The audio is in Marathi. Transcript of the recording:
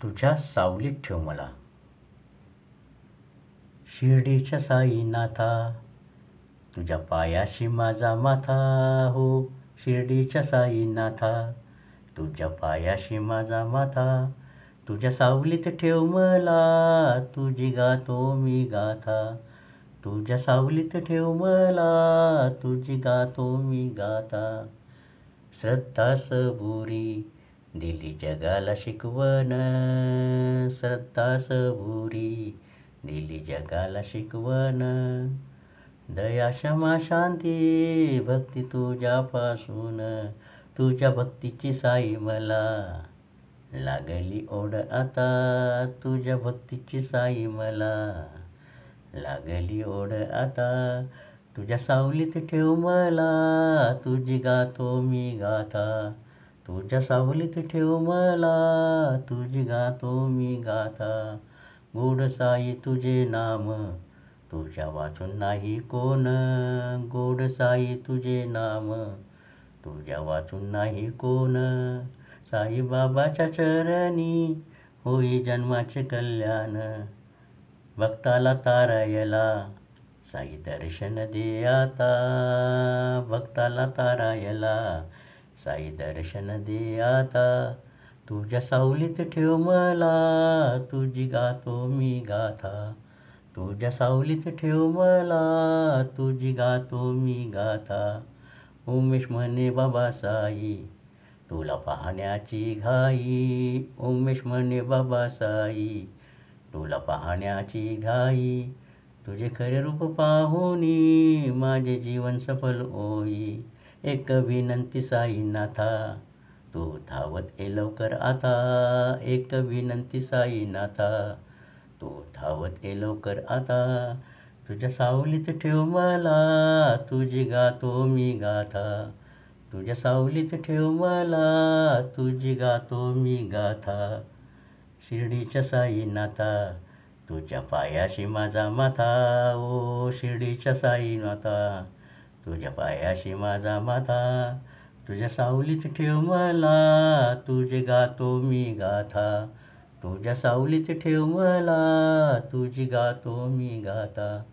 तुझ्या सावलीत ठेव मला. शिर्डीच्या साईनाथा, तुझ्या पायाशी माझा माथा. हो शिर्डीच्या साईनाथा, तुझ्या पायाशी माझा माथा. तुझ्या सावलीत ठेव मला, तुझी गातो मी गाथा. तुझ्या सावलीत ठेव मला, तुझी गातो मी गाथा. श्रद्धा सबुरी दिली जगाला शिकवण, श्रद्धा सबुरी दिली जगाला शिकवण. दया क्षमा शांती भक्ती तुझ्यापासून, तुझ्या भक्तीची साई मला लागली ओढ आता. तुझ्या भक्तीची साई मला लागली ओढ आता. तुझ्या सावलीत ठेव मला, तुझी गातो मी गाथा. तुझ्या सावलीत ठेव मला, तुझी गातो मी गाथा. गोड साई तुझे नाम, तुझ्या वाचून नाही कोण. गोड साई तुझे नाम, तुझ्या वाचून नाही कोण. साईबाबाच्या चरणी होई जन्माचे कल्याण. भक्ताला तारायला साई दर्शन दे आता. भक्ताला तारायला साई दर्शन दे आता. तुझ्या सावलीत ठेव मला, तुझी गातो मी गाथा. तुझ्या सावलीत ठेव मला, तुझी गातो मी गाथा. उमेश म्हणे बाबा साई, तुला पाहण्याची घाई. उमेश म्हणे बाबा साई, तुला पाहण्याची घाई. तुझे खरे रूप पाहुनी माझे जीवन सफल होई. एक विनंती साईनाथा, तू धावत ये लवकर आता. एक विनंती साईनाथा, तू धावत ये लवकर आता. तुझ्या सावलीत ठेव मला, तुझी गातो मी गाथा. तुझ्या सावलीत ठेव मला, तुझी गातो मी गाथा. शिर्डीच्या साईनाथा, तुझ्या पायाशी माझा माथा. ओ शिर्डीच्या साईनाथा, तुझ्या पायाशी माझा माथा. तुझ्या सावलीत ठेव मला, तुझे गातो मी गाथा. तुझ्या सावलीत ठेव मला, तुझी गातो मी गाथा.